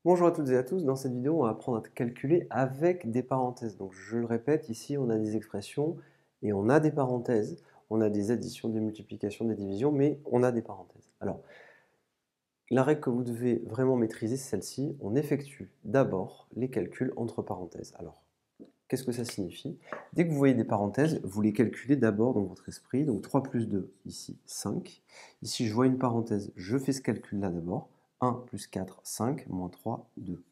Bonjour à toutes et à tous, dans cette vidéo on va apprendre à calculer avec des parenthèses. Donc je le répète, ici on a des expressions et on a des parenthèses, on a des additions, des multiplications, des divisions, mais on a des parenthèses. Alors la règle que vous devez vraiment maîtriser c'est celle-ci, on effectue d'abord les calculs entre parenthèses. Alors qu'est-ce que ça signifie? Dès que vous voyez des parenthèses, vous les calculez d'abord dans votre esprit, donc 3 plus 2, ici 5. Ici je vois une parenthèse, je fais ce calcul-là d'abord, 1 plus 4, 5, moins 3, 2.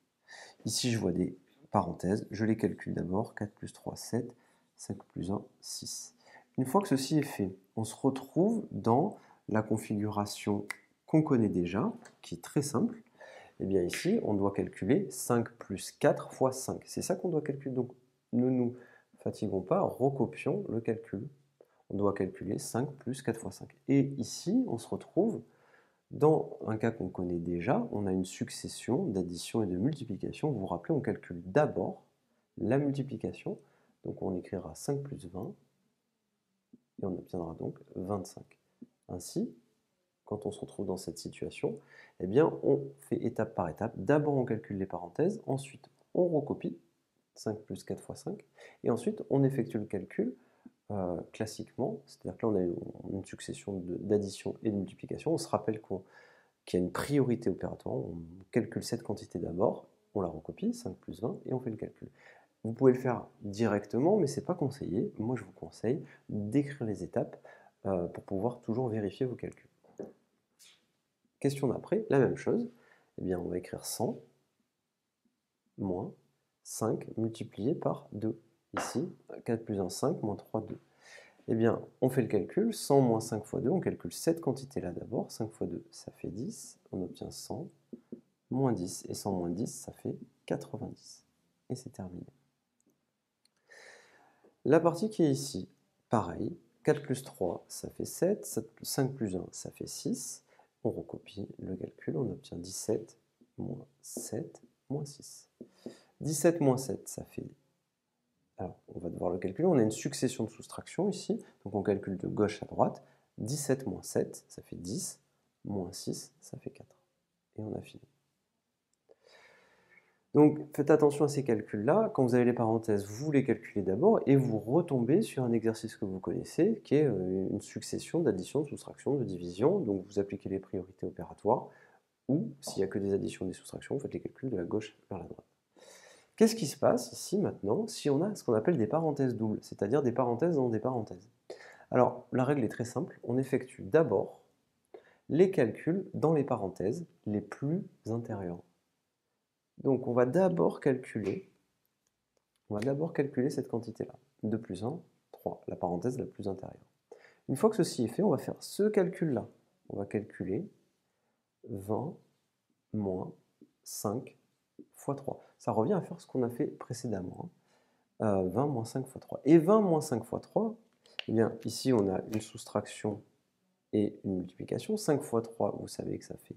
Ici, je vois des parenthèses, je les calcule d'abord, 4 plus 3, 7, 5 plus 1, 6. Une fois que ceci est fait, on se retrouve dans la configuration qu'on connaît déjà, qui est très simple. Et bien ici, on doit calculer 5 plus 4 fois 5. C'est ça qu'on doit calculer. Donc, ne nous fatiguons pas, recopions le calcul. On doit calculer 5 plus 4 fois 5. Et ici, on se retrouve dans un cas qu'on connaît déjà, on a une succession d'addition et de multiplication. Vous vous rappelez, on calcule d'abord la multiplication. Donc on écrira 5 plus 20 et on obtiendra donc 25. Ainsi, quand on se retrouve dans cette situation, eh bien, on fait étape par étape. D'abord, on calcule les parenthèses, ensuite, on recopie 5 plus 4 fois 5, et ensuite, on effectue le calcul classiquement, c'est-à-dire que là, on a une succession d'addition et de multiplication. On se rappelle qu'il y a une priorité opératoire. On calcule cette quantité d'abord, on la recopie, 5 plus 20, et on fait le calcul. Vous pouvez le faire directement, mais ce n'est pas conseillé. Moi, je vous conseille d'écrire les étapes pour pouvoir toujours vérifier vos calculs. Question d'après, la même chose. Eh bien, on va écrire 100 moins 5 multiplié par 2. Ici, 4 plus 1, 5, moins 3, 2. Eh bien, on fait le calcul, 100 moins 5 fois 2, on calcule cette quantité-là d'abord, 5 fois 2, ça fait 10, on obtient 100, moins 10, et 100 moins 10, ça fait 90. Et c'est terminé. La partie qui est ici, pareil, 4 plus 3, ça fait 7, 5 plus 1, ça fait 6. On recopie le calcul, on obtient 17, moins 7, moins 6. 17 moins 7, ça fait... Alors, on va devoir le calculer, on a une succession de soustractions ici, donc on calcule de gauche à droite. 17 moins 7, ça fait 10, moins 6, ça fait 4. Et on a fini. Donc faites attention à ces calculs-là. Quand vous avez les parenthèses, vous les calculez d'abord et vous retombez sur un exercice que vous connaissez, qui est une succession d'addition, de soustraction, de division. Donc vous appliquez les priorités opératoires, ou s'il n'y a que des additions et des soustractions, vous faites les calculs de la gauche vers la droite. Qu'est-ce qui se passe ici maintenant si on a ce qu'on appelle des parenthèses doubles, c'est-à-dire des parenthèses dans des parenthèses? Alors la règle est très simple, on effectue d'abord les calculs dans les parenthèses les plus intérieures. Donc on va d'abord calculer cette quantité-là. 2 plus 1, 3, la parenthèse la plus intérieure. Une fois que ceci est fait, on va faire ce calcul-là. On va calculer 20 moins 5 fois 3. Ça revient à faire ce qu'on a fait précédemment. 20 moins 5 fois 3. Et 20 moins 5 fois 3, eh bien, ici on a une soustraction et une multiplication. 5 fois 3, vous savez que ça fait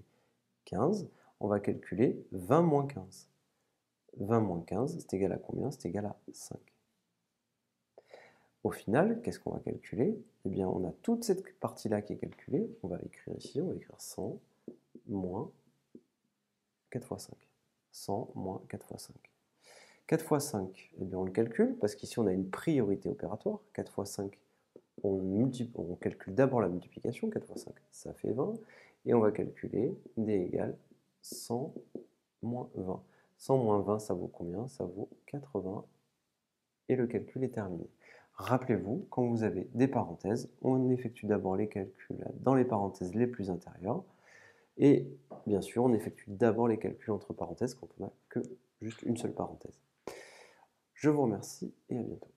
15. On va calculer 20 moins 15. 20 moins 15, c'est égal à combien? C'est égal à 5. Au final, qu'est-ce qu'on va calculer? Eh bien, on a toute cette partie-là qui est calculée. On va écrire ici, on va écrire 100 moins 4 fois 5. 100 moins 4 fois 5. 4 fois 5, eh bien, on le calcule, parce qu'ici, on a une priorité opératoire. 4 fois 5, on calcule d'abord la multiplication. 4 fois 5, ça fait 20. Et on va calculer d égale 100 moins 20. 100 moins 20, ça vaut combien? Ça vaut 80. Et le calcul est terminé. Rappelez-vous, quand vous avez des parenthèses, on effectue d'abord les calculs dans les parenthèses les plus intérieures. Et bien sûr, on effectue d'abord les calculs entre parenthèses quand on n'a que juste une seule parenthèse. Je vous remercie et à bientôt.